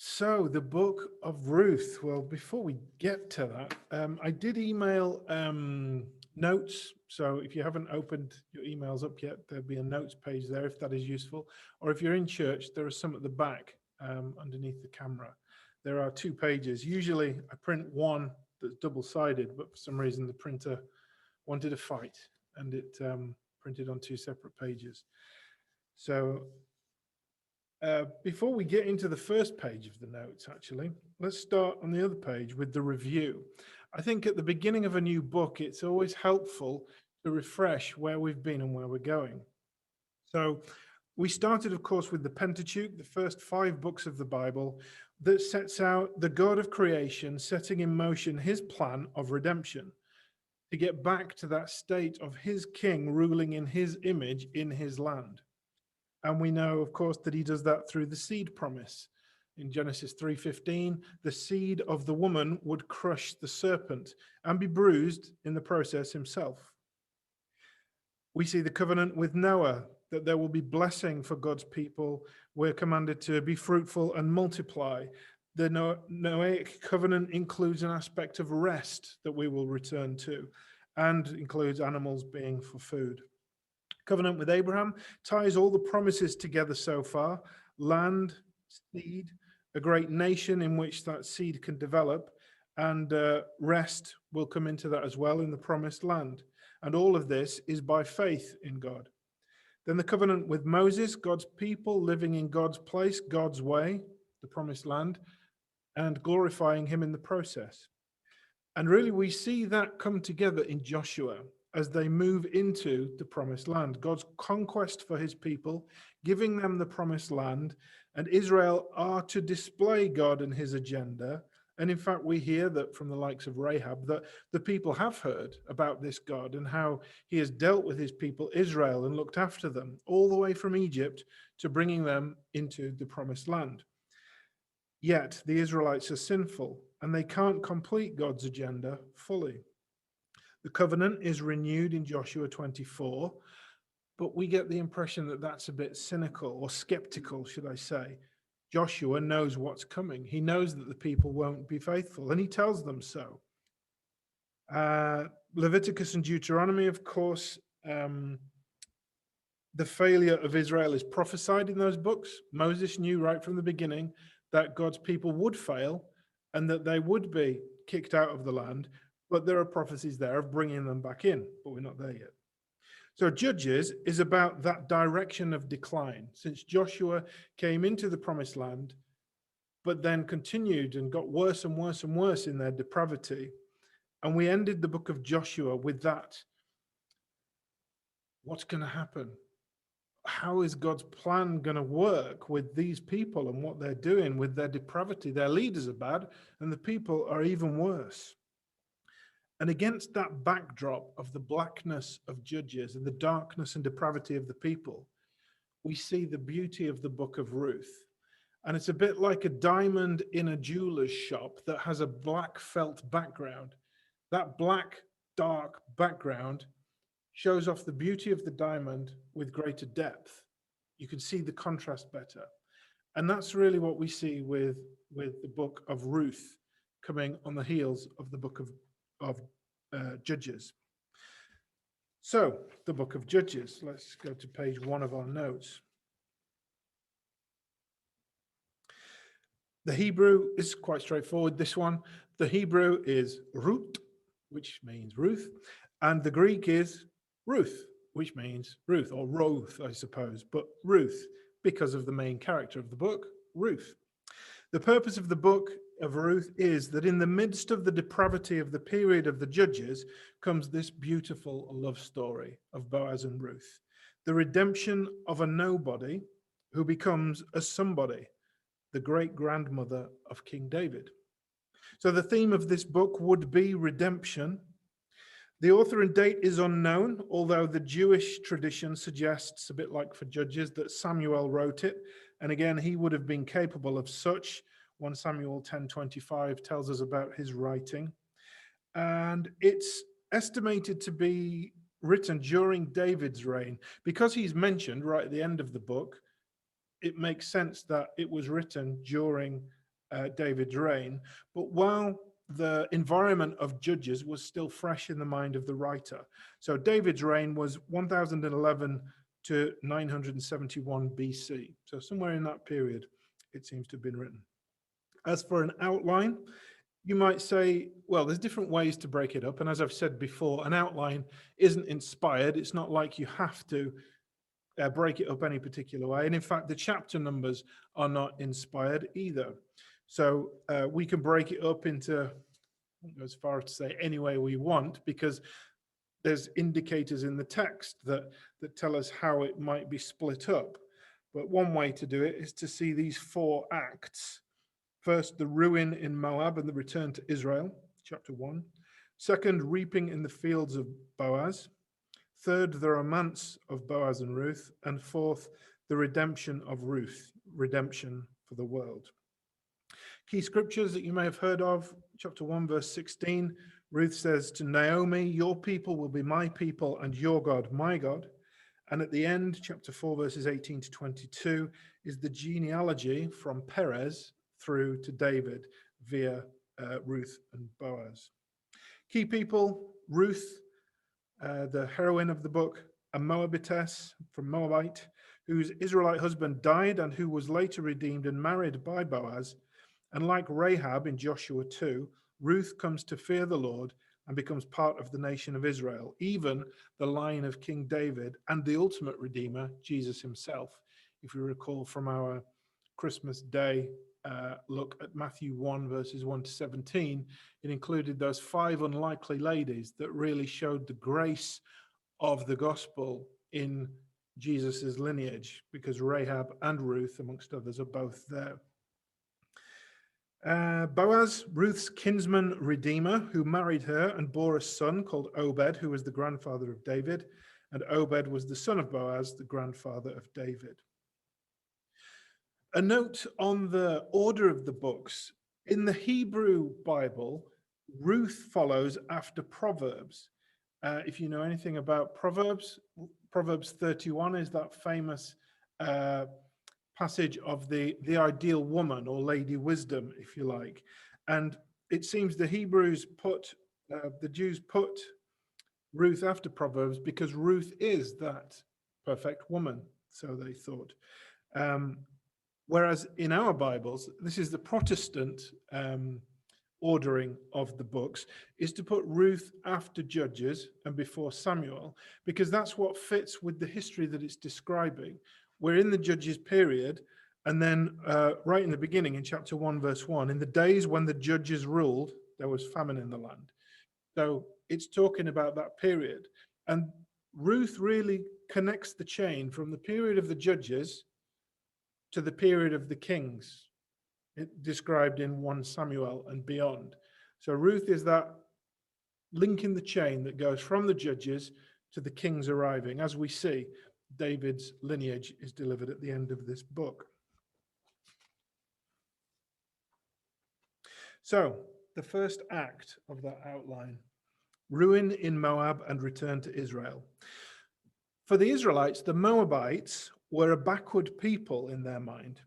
So, the book of Ruth. Well, before we get to that, I did email notes. So, if you haven't opened your emails up yet, there'll be a notes page there if that is useful. Or if you're in church, there are some at the back underneath the camera. There are 2 pages. Usually, I print one that's double sided, but for some reason, the printer wanted a fight and it printed on 2 separate pages. So, before we get into the first page of the notes, actually, let's start on the other page with the review. I think at the beginning of a new book, it's always helpful to refresh where we've been and where we're going. So we started, of course, with the Pentateuch, the first 5 books of the Bible that sets out the God of creation setting in motion his plan of redemption to get back to that state of his king ruling in his image in his land. And we know, of course, that he does that through the seed promise. In Genesis 3:15, the seed of the woman would crush the serpent and be bruised in the process himself. We see the covenant with Noah, that there will be blessing for God's people. We're commanded to be fruitful and multiply. The Noahic covenant includes an aspect of rest that we will return to, and includes animals being for food. Covenant with Abraham ties all the promises together so far: land, seed, a great nation in which that seed can develop, and rest will come into that as well in the promised land. And all of this is by faith in God. Then the covenant with Moses, God's people living in God's place, God's way, the promised land, and glorifying him in the process. And really, we see that come together in Joshua as they move into the promised land, God's conquest for his people, giving them the promised land, and Israel are to display God and his agenda. And in fact, we hear that from the likes of Rahab, that the people have heard about this God and how he has dealt with his people, Israel, and looked after them all the way from Egypt to bringing them into the promised land. Yet the Israelites are sinful and they can't complete God's agenda fully. The covenant is renewed in Joshua 24, but we get the impression that that's a bit cynical or skeptical, should I say. Joshua knows what's coming. He knows that the people won't be faithful, and he tells them so. Leviticus and Deuteronomy, of course, the failure of Israel is prophesied in those books. Moses knew right from the beginning that God's people would fail and that they would be kicked out of the land. But there are prophecies there of bringing them back in, but we're not there yet. So Judges is about that direction of decline, since Joshua came into the promised land, but then continued and got worse and worse and worse in their depravity. And we ended the book of Joshua with that. What's going to happen? How is God's plan going to work with these people and what they're doing with their depravity? Their leaders are bad, and the people are even worse. And against that backdrop of the blackness of Judges and the darkness and depravity of the people, we see the beauty of the book of Ruth. And it's a bit like a diamond in a jeweler's shop that has a black felt background. That black, dark background shows off the beauty of the diamond with greater depth. You can see the contrast better. And that's really what we see with the book of Ruth coming on the heels of the book of Judges. So, the book of Judges. Let's go to page 1 of our notes. The Hebrew is quite straightforward, this one. The Hebrew is Ruth, which means Ruth, and the Greek is Ruth, which means Ruth, or Roth, I suppose, but Ruth, because of the main character of the book, Ruth. The purpose of the book of Ruth is that in the midst of the depravity of the period of the Judges comes this beautiful love story of Boaz and Ruth, the redemption of a nobody who becomes a somebody, the great-grandmother of King David. So the theme of this book would be redemption. The author and date is unknown, although the Jewish tradition suggests, a bit like for Judges, that Samuel wrote it. And again, he would have been capable of such. 1 Samuel 10:25 tells us about his writing. And it's estimated to be written during David's reign. Because he's mentioned right at the end of the book, it makes sense that it was written during David's reign, but while the environment of Judges was still fresh in the mind of the writer. So David's reign was 1011 to 971 BC. So somewhere in that period, it seems to have been written. As for an outline, you might say, well, there's different ways to break it up. And as I've said before, an outline isn't inspired. It's not like you have to break it up any particular way. And in fact, the chapter numbers are not inspired either. So we can break it up into, as far as to say, any way we want, because there's indicators in the text that tell us how it might be split up. But one way to do it is to see these 4 acts. First, the ruin in Moab and the return to Israel, chapter 1. Second, reaping in the fields of Boaz. Third, the romance of Boaz and Ruth. And fourth, the redemption of Ruth, redemption for the world. Key scriptures that you may have heard of, chapter 1, verse 16, Ruth says to Naomi, your people will be my people and your God, my God. And at the end, chapter 4, verses 18 to 22, is the genealogy from Perez through to David via Ruth and Boaz. Key people, Ruth, the heroine of the book, a Moabitess from Moabite, whose Israelite husband died and who was later redeemed and married by Boaz. And like Rahab in Joshua 2, Ruth comes to fear the Lord and becomes part of the nation of Israel, even the line of King David and the ultimate Redeemer, Jesus himself. If you recall from our Christmas Day look at Matthew 1, verses 1 to 17, it included those 5 unlikely ladies that really showed the grace of the gospel in Jesus's lineage, because Rahab and Ruth, amongst others, are both there. Boaz, Ruth's kinsman redeemer, who married her and bore a son called Obed, who was the grandfather of David, and Obed was the son of Boaz, the grandfather of David. A note on the order of the books. In the Hebrew Bible, Ruth follows after Proverbs. If you know anything about Proverbs, Proverbs 31 is that famous passage of the ideal woman, or lady wisdom, if you like. And it seems the Hebrews the Jews put Ruth after Proverbs because Ruth is that perfect woman, so they thought. Whereas in our Bibles, this is the Protestant ordering of the books, is to put Ruth after Judges and before Samuel, because that's what fits with the history that it's describing. We're in the Judges period, and then right in the beginning, in chapter 1, verse 1, in the days when the judges ruled, there was famine in the land. So it's talking about that period. And Ruth really connects the chain from the period of the judges to the period of the kings, described in 1 Samuel and beyond. So Ruth is that link in the chain that goes from the judges to the kings arriving. As we see, David's lineage is delivered at the end of this book. So the first act of that outline, ruin in Moab and return to Israel. For the Israelites, the Moabites were a backward people in their mind.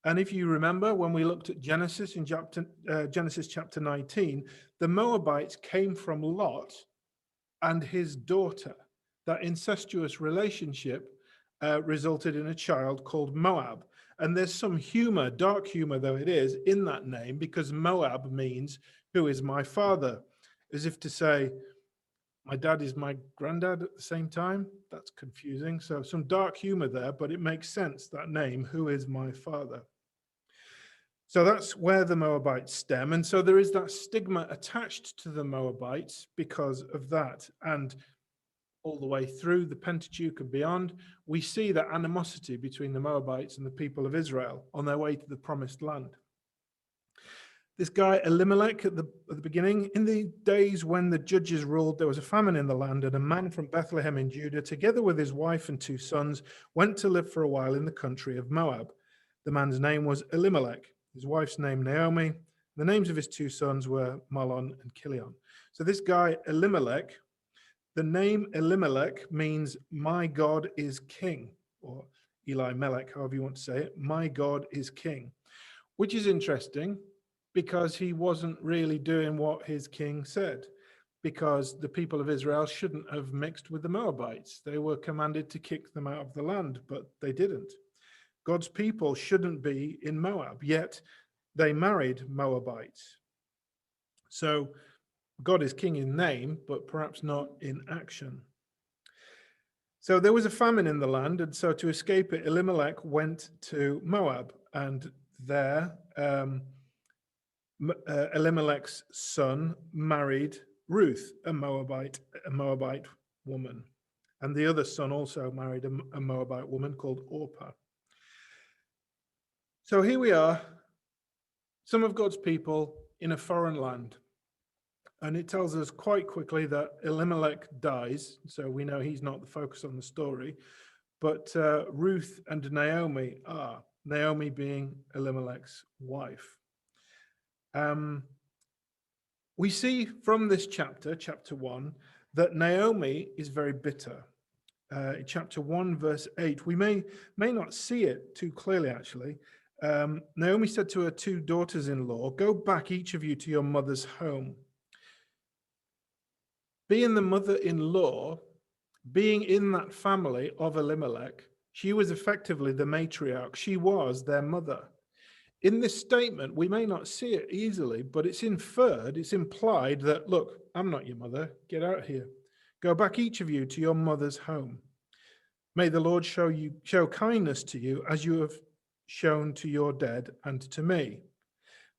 And if you remember, when we looked at Genesis in Genesis chapter 19, the Moabites came from Lot and his daughter. That incestuous relationship resulted in a child called Moab. And there's some humor, dark humor though it is, in that name, because Moab means, who is my father? As if to say, my dad is my granddad at the same time. That's confusing. So some dark humor there, but it makes sense, that name, who is my father? So that's where the Moabites stem. And so there is that stigma attached to the Moabites because of that. And all the way through the Pentateuch and beyond, we see that animosity between the Moabites and the people of Israel on their way to the promised land. This guy Elimelech at the beginning, in the days when the judges ruled, there was a famine in the land, and a man from Bethlehem in Judah, together with his wife and 2 sons, went to live for a while in the country of Moab. The man's name was Elimelech, his wife's name Naomi. The names of his 2 sons were Mahlon and Chilion. So this guy Elimelech, the name Elimelech means my God is king, or Elimelech, however you want to say it. My God is king. which is interesting because he wasn't really doing what his king said, because the people of Israel shouldn't have mixed with the Moabites. They were commanded to kick them out of the land, but they didn't. God's people shouldn't be in Moab, yet they married Moabites. So God is king in name, but perhaps not in action. So there was a famine in the land, and so to escape it, Elimelech went to Moab, and there Elimelech's son married Ruth, a Moabite woman, and the other son also married a Moabite woman called Orpah. So here we are, some of God's people in a foreign land. And it tells us quite quickly that Elimelech dies, so we know he's not the focus on the story. But Ruth and Naomi are, Naomi being Elimelech's wife. We see from this chapter, chapter 1, that Naomi is very bitter. In chapter 1, verse 8, we may not see it too clearly, actually. Naomi said to her two daughters-in-law, "Go back, each of you, to your mother's home." Being the mother-in-law, being in that family of Elimelech, she was effectively the matriarch. She was their mother. In this statement, we may not see it easily, but it's inferred, it's implied that, look, I'm not your mother. Get out of here. Go back, each of you, to your mother's home. May the Lord show kindness to you as you have shown to your dead and to me.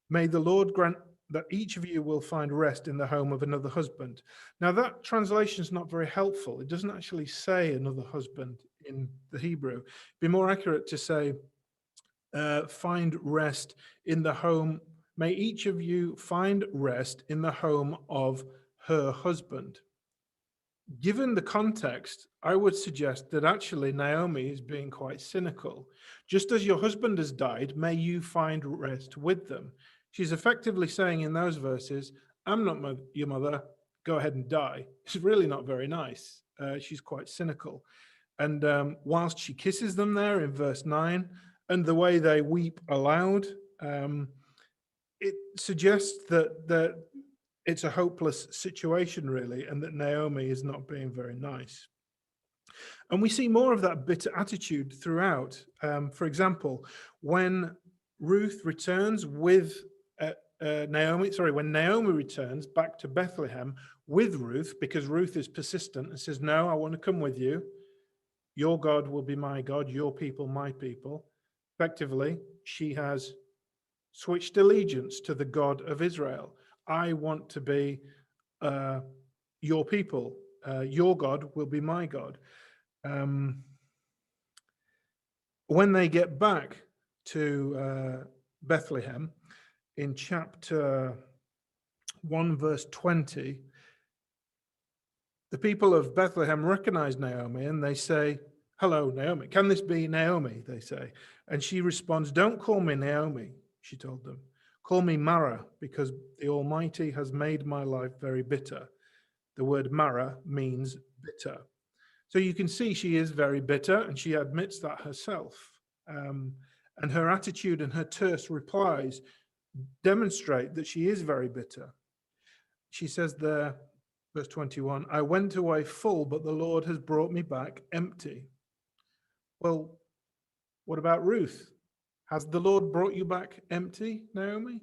May the Lord grant that each of you will find rest in the home of another husband. Now, that translation is not very helpful. It doesn't actually say another husband in the Hebrew. It'd be more accurate to say, find rest in the home. May each of you find rest in the home of her husband. Given the context, I would suggest that actually Naomi is being quite cynical. Just as your husband has died, may you find rest with them. She's effectively saying in those verses, I'm not your mother, go ahead and die. It's really not very nice. She's quite cynical. And whilst she kisses them there in verse 9, and the way they weep aloud, it suggests that it's a hopeless situation, really, and that Naomi is not being very nice. And we see more of that bitter attitude throughout. For example, when Ruth returns with when Naomi returns back to Bethlehem with Ruth, because Ruth is persistent and says, no, I want to come with you. Your God will be my God, your people, my people. Effectively, she has switched allegiance to the God of Israel. I want to be your people. Your God will be my God. When they get back to Bethlehem, in chapter 1, verse 20, the people of Bethlehem recognize Naomi and they say, hello, Naomi. Can this be Naomi? They say. And she responds, don't call me Naomi, she told them. Call me Mara, because the Almighty has made my life very bitter. The word Mara means bitter. So you can see she is very bitter, and she admits that herself. And her attitude and her terse replies demonstrate that she is very bitter. She says there, verse 21, I went away full, but the Lord has brought me back empty. Well, what about Ruth? Has the Lord brought you back empty, Naomi?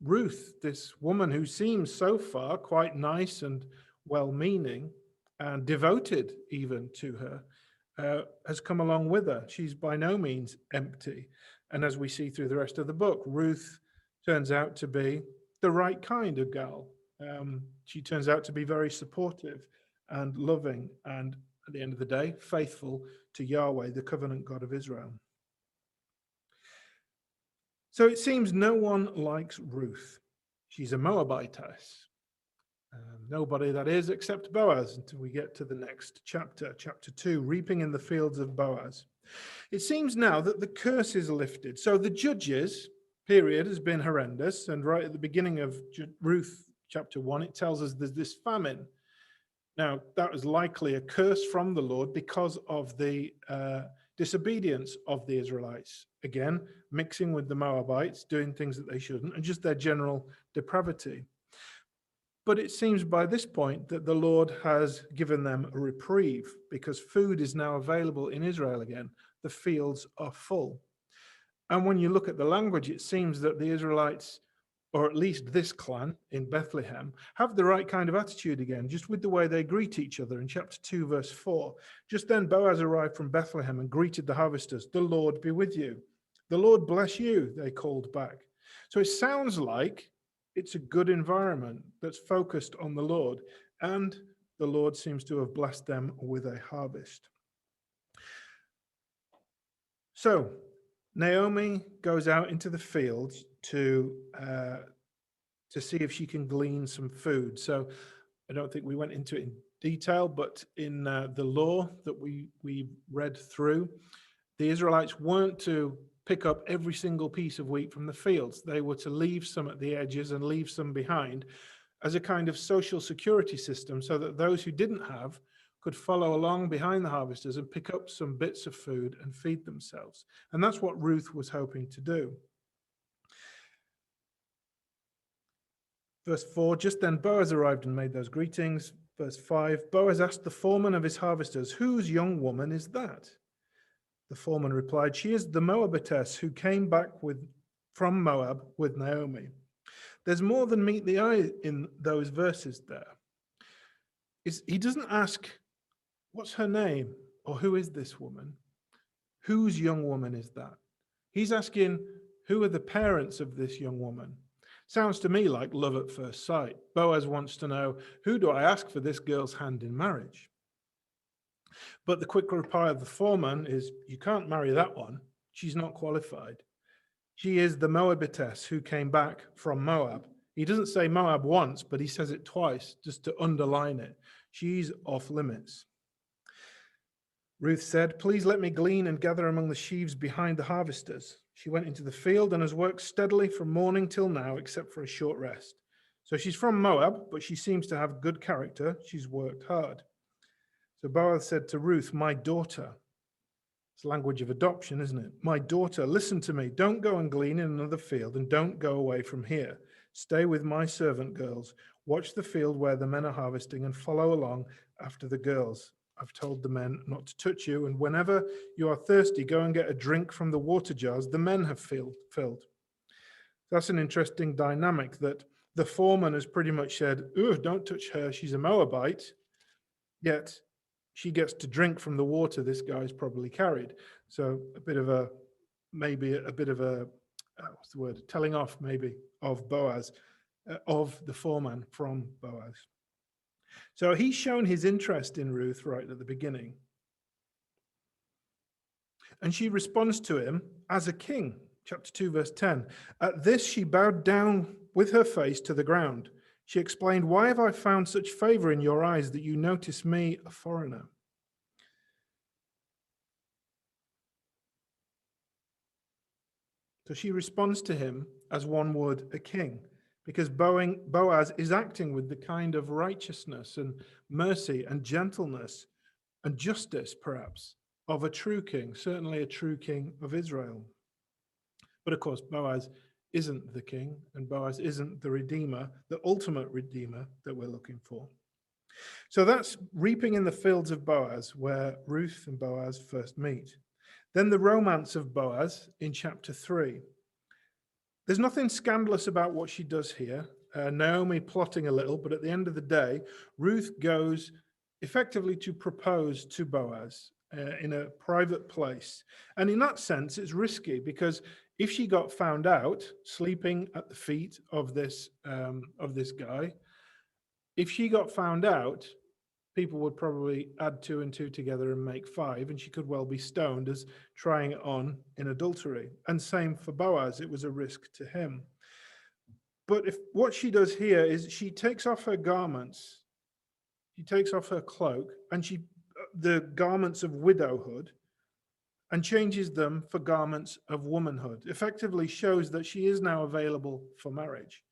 Ruth, this woman who seems so far quite nice and well-meaning and devoted even to her, has come along with her. She's by no means empty. And as we see through the rest of the book, Ruth turns out to be the right kind of gal. She turns out to be very supportive and loving and, at the end of the day, faithful to Yahweh, the covenant God of Israel. So it seems no one likes Ruth. She's a Moabitess. Nobody, that is, except Boaz, until we get to the next chapter, chapter 2, reaping in the fields of Boaz. It seems now that the curse is lifted. So the judges period has been horrendous. And right at the beginning of Ruth chapter 1, it tells us there's this famine. Now, that was likely a curse from the Lord because of the disobedience of the Israelites, again, mixing with the Moabites, doing things that they shouldn't, and just their general depravity. But it seems by this point that the Lord has given them a reprieve because food is now available in Israel again. The fields are full. And when you look at the language, it seems that the Israelites, or at least this clan in Bethlehem, have the right kind of attitude again, just with the way they greet each other in chapter 2, verse 4. Just then Boaz arrived from Bethlehem and greeted the harvesters. "The Lord be with you." "The Lord bless you," they called back. So it sounds like it's a good environment that's focused on the Lord, and the Lord seems to have blessed them with a harvest. So Naomi goes out into the fields to see if she can glean some food. So I don't think we went into it in detail, but in the law that we read through, the Israelites weren't to pick up every single piece of wheat from the fields. They were to leave some at the edges and leave some behind as a kind of social security system so that those who didn't have could follow along behind the harvesters and pick up some bits of food and feed themselves. And that's what Ruth was hoping to do. Verse 4, just then Boaz arrived and made those greetings. Verse 5, Boaz asked the foreman of his harvesters, "Whose young woman is that?" The foreman replied, "She is the Moabitess who came back from Moab with Naomi." There's more than meet the eye in those verses there. He doesn't ask, "What's her name?" or "Who is this woman?" Whose young woman is that? He's asking, who are the parents of this young woman? Sounds to me like love at first sight. Boaz wants to know, who do I ask for this girl's hand in marriage? But the quick reply of the foreman is, you can't marry that one. She's not qualified. She is the Moabitess who came back from Moab. He doesn't say Moab once, but he says it twice just to underline it. She's off limits. Ruth said, "Please let me glean and gather among the sheaves behind the harvesters." She went into the field and has worked steadily from morning till now, except for a short rest. So she's from Moab, but she seems to have good character. She's worked hard. So Boaz said to Ruth, "My daughter." It's language of adoption, isn't it? "My daughter, listen to me. Don't go and glean in another field, and don't go away from here. Stay with my servant girls. Watch the field where the men are harvesting and follow along after the girls. I've told the men not to touch you, and whenever you are thirsty, go and get a drink from the water jars the men have filled." That's an interesting dynamic that the foreman has pretty much said, don't touch her, she's a Moabite, yet she gets to drink from the water this guy's probably carried. So maybe a bit of a what's the word? Telling off maybe of Boaz, of the foreman from Boaz. So he's shown his interest in Ruth right at the beginning. And she responds to him as a king. Chapter 2, verse 10. At this, she bowed down with her face to the ground. She explained, "Why have I found such favor in your eyes that you notice me, a foreigner?" So she responds to him as one would a king, because Boaz is acting with the kind of righteousness and mercy and gentleness and justice, perhaps, of a true king, certainly a true king of Israel. But of course, Boaz isn't the king, and Boaz isn't the redeemer, the ultimate redeemer that we're looking for. So that's reaping in the fields of Boaz, where Ruth and Boaz first meet. Then the romance of Boaz in chapter 3. There's nothing scandalous about what she does here. Naomi plotting a little, but at the end of the day, Ruth goes effectively to propose to Boaz in a private place. And in that sense, it's risky because if she got found out sleeping at the feet of this guy, if she got found out, people would probably add 2 and 2 together and make 5, and she could well be stoned as trying it on in adultery. And same for Boaz, it was a risk to him. But what she does here is she takes off her garments, she takes off her cloak, and the garments of widowhood, and changes them for garments of womanhood. Effectively shows that she is now available for marriage.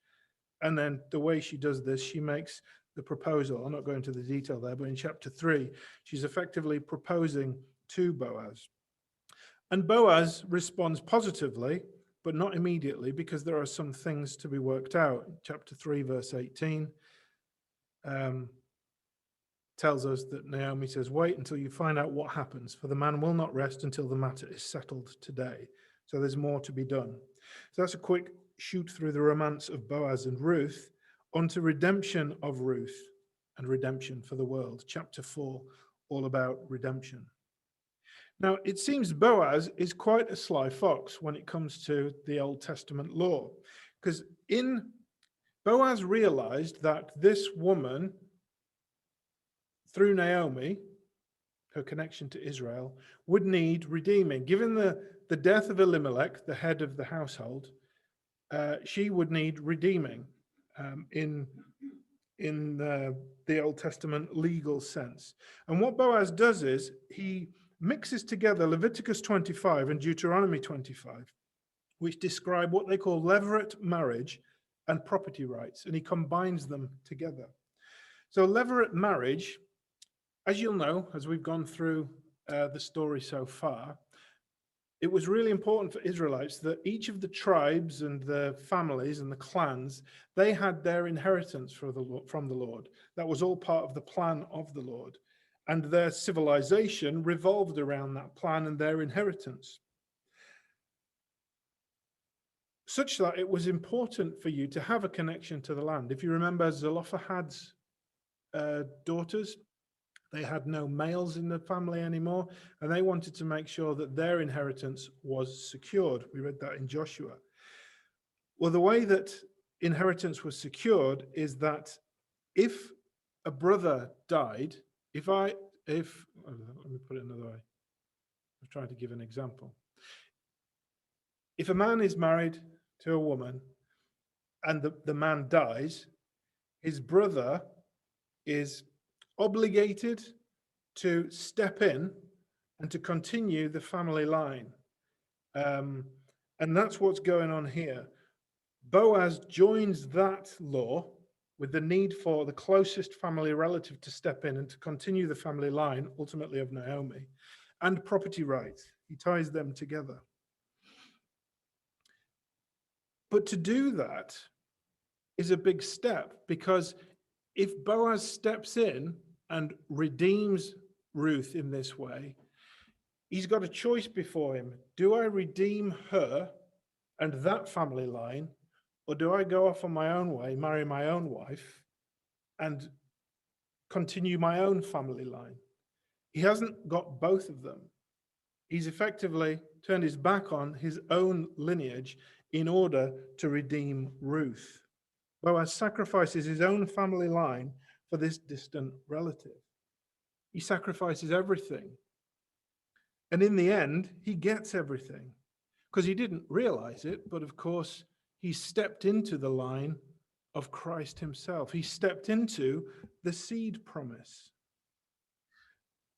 And then the way she does this, she makes the proposal. I'm not going into the detail there, but in chapter 3, she's effectively proposing to Boaz. And Boaz responds positively, but not immediately, because there are some things to be worked out. Chapter 3, verse 18 tells us that Naomi says, "Wait until you find out what happens, for the man will not rest until the matter is settled today." So there's more to be done. So that's a quick shoot through the romance of Boaz and Ruth onto redemption of Ruth and redemption for the world. Chapter 4, all about redemption. Now, it seems Boaz is quite a sly fox when it comes to the Old Testament law, because Boaz realized that this woman, through Naomi, her connection to Israel, would need redeeming. Given the death of Elimelech, the head of the household, she would need redeeming in the Old Testament legal sense. And what Boaz does is he mixes together Leviticus 25 and Deuteronomy 25, which describe what they call levirate marriage and property rights, and he combines them together. So levirate marriage, as you'll know, as we've gone through the story so far, it was really important for Israelites that each of the tribes and the families and the clans, they had their inheritance from the Lord. That was all part of the plan of the Lord. And their civilization revolved around that plan and their inheritance. Such that it was important for you to have a connection to the land. If you remember Zelophehad's daughters, they had no males in the family anymore, and they wanted to make sure that their inheritance was secured. We read that in Joshua. Well, the way that inheritance was secured is that if a brother died, let me put it another way. I'm trying to give an example. If a man is married to a woman and the man dies, his brother is obligated to step in and to continue the family line. And that's what's going on here. Boaz joins that law with the need for the closest family relative to step in and to continue the family line, ultimately of Naomi, and property rights. He ties them together. But to do that is a big step, because if Boaz steps in and redeems Ruth in this way, he's got a choice before him. Do I redeem her and that family line, or do I go off on my own way, marry my own wife, and continue my own family line? He hasn't got both of them. He's effectively turned his back on his own lineage in order to redeem Ruth. Boaz sacrifices his own family line for this distant relative. He sacrifices everything. And in the end, he gets everything, because he didn't realize it, but of course, he stepped into the line of Christ himself. He stepped into the seed promise.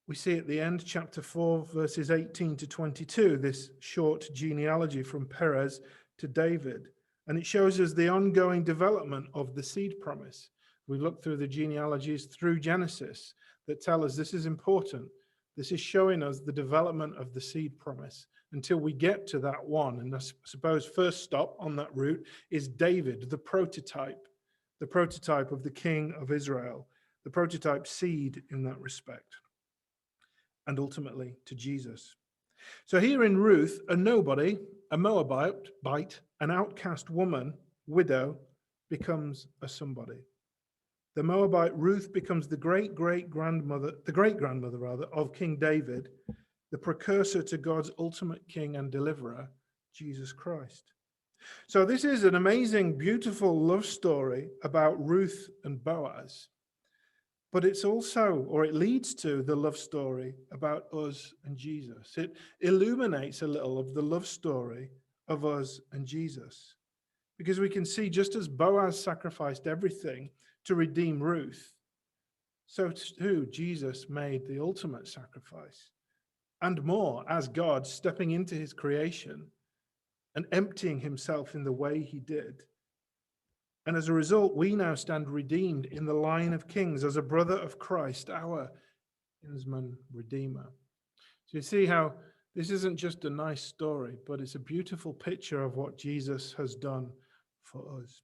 We see at the end, chapter 4, verses 18 to 22, this short genealogy from Perez to David. And it shows us the ongoing development of the seed promise. We look through the genealogies through Genesis that tell us this is important. This is showing us the development of the seed promise until we get to that one. And I suppose first stop on that route is David, the prototype of the king of Israel, the prototype seed in that respect, and ultimately to Jesus. So here in Ruth, a nobody, a Moabite, an outcast woman, widow, becomes a somebody. The Moabite Ruth becomes the great-grandmother of King David, the precursor to God's ultimate king and deliverer, Jesus Christ. So this is an amazing, beautiful love story about Ruth and Boaz. But it's also, or it leads to, the love story about us and Jesus. It illuminates a little of the love story of us and Jesus. Because we can see, just as Boaz sacrificed everything to redeem Ruth, so too Jesus made the ultimate sacrifice. And more, as God stepping into his creation and emptying himself in the way he did. And as a result, we now stand redeemed in the line of kings as a brother of Christ, our kinsman redeemer. So you see how This isn't just a nice story, but it's a beautiful picture of what Jesus has done for us.